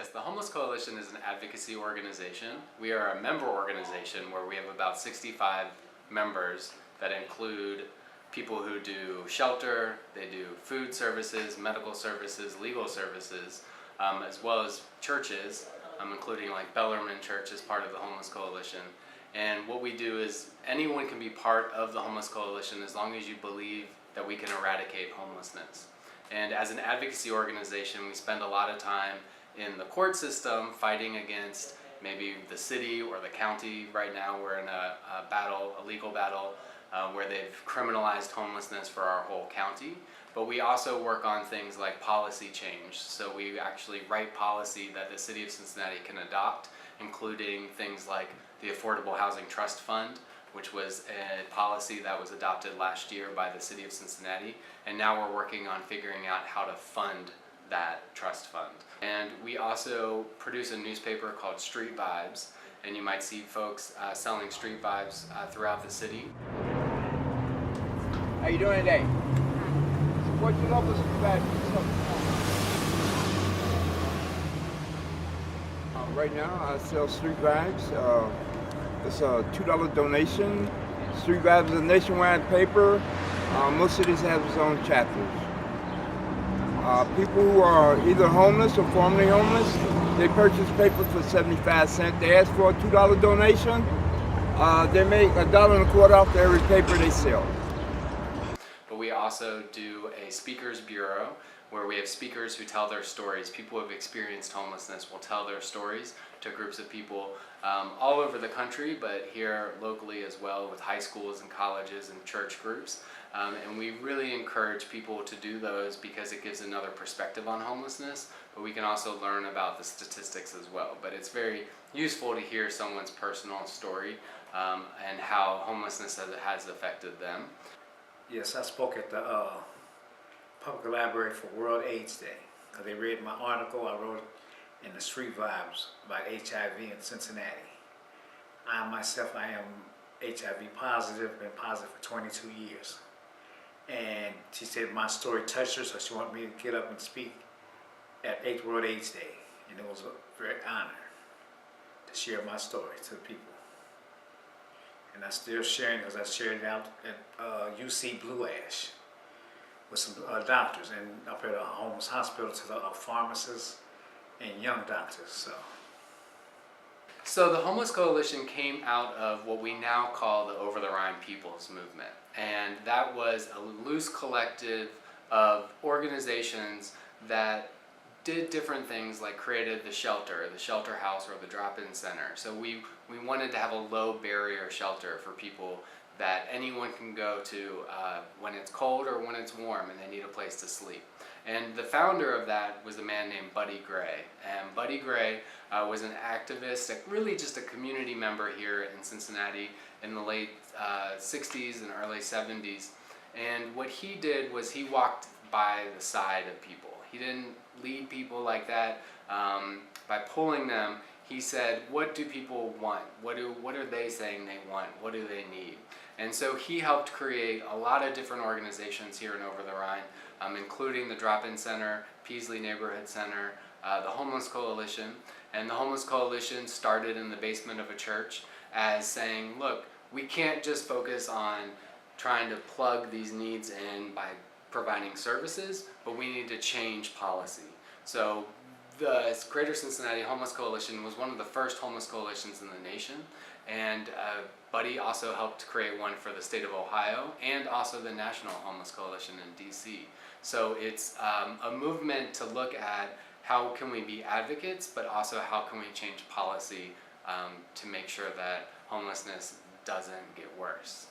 Yes, the Homeless Coalition is an advocacy organization. We are a member organization where we have about 65 members that include people who do shelter, they do food services, medical services, legal services, as well as churches, including like Bellarmine Church as part of the Homeless Coalition. And what we do is anyone can be part of the Homeless Coalition as long as you believe that we can eradicate homelessness. And as an advocacy organization, we spend a lot of time in the court system fighting against maybe the city or the county. Right now we're in a legal battle, where they've criminalized homelessness for our whole county. But we also work on things like policy change. So we actually write policy that the city of Cincinnati can adopt, including things like the Affordable Housing Trust Fund, which was a policy that was adopted last year by the city of Cincinnati. And now we're working on figuring out how to fund that trust fund. And we also produce a newspaper called Street Vibes, and you might see folks selling Street Vibes throughout the city. How you doing today? Support your local Street Vibes. Right now I sell Street Vibes. It's a $2 donation. Street Vibes is a nationwide paper. Most cities have its own chapters. People who are either homeless or formerly homeless, they purchase paper for 75 cents. They ask for a $2 donation. They make $1.25 off every paper they sell. But we also do a speakers bureau where we have speakers who tell their stories. People who have experienced homelessness will tell their stories to groups of people all over the country, but here locally as well, with high schools and colleges and church groups. And we really encourage people to do those because it gives another perspective on homelessness, but we can also learn about the statistics as well. But it's very useful to hear someone's personal story and how homelessness has affected them. Yes, I spoke at the Public Library for World AIDS Day. They read my article I wrote in the Street Vibes about HIV in Cincinnati. I myself, I am HIV positive, been positive for 22 years. And she said my story touched her, so she wanted me to get up and speak at World AIDS Day. And it was a very honor to share my story to the people. And I'm still sharing it because I shared it out at UC Blue Ash with some doctors and up at a homeless hospital to the pharmacists and young doctors. So the Homeless Coalition came out of what we now call the Over the Rhine People's Movement. And that was a loose collective of organizations that did different things, like created the shelter house, or the drop-in center. So we wanted to have a low barrier shelter for people that anyone can go to when it's cold or when it's warm and they need a place to sleep. And the founder of that was a man named Buddy Gray. And Buddy Gray was an activist, really just a community member here in Cincinnati in the late 60s and early 70s. And what he did was he walked by the side of people. He didn't lead people like that by pulling them. He said, what do people want? What are they saying they want? What do they need? And so he helped create a lot of different organizations here in Over the Rhine, including the Drop-In Center, Peasley Neighborhood Center, the Homeless Coalition. And the Homeless Coalition started in the basement of a church as saying, look, we can't just focus on trying to plug these needs in by providing services, but we need to change policy. So the Greater Cincinnati Homeless Coalition was one of the first homeless coalitions in the nation, and Buddy also helped create one for the state of Ohio and also the National Homeless Coalition in DC. So it's a movement to look at how can we be advocates, but also how can we change policy to make sure that homelessness doesn't get worse.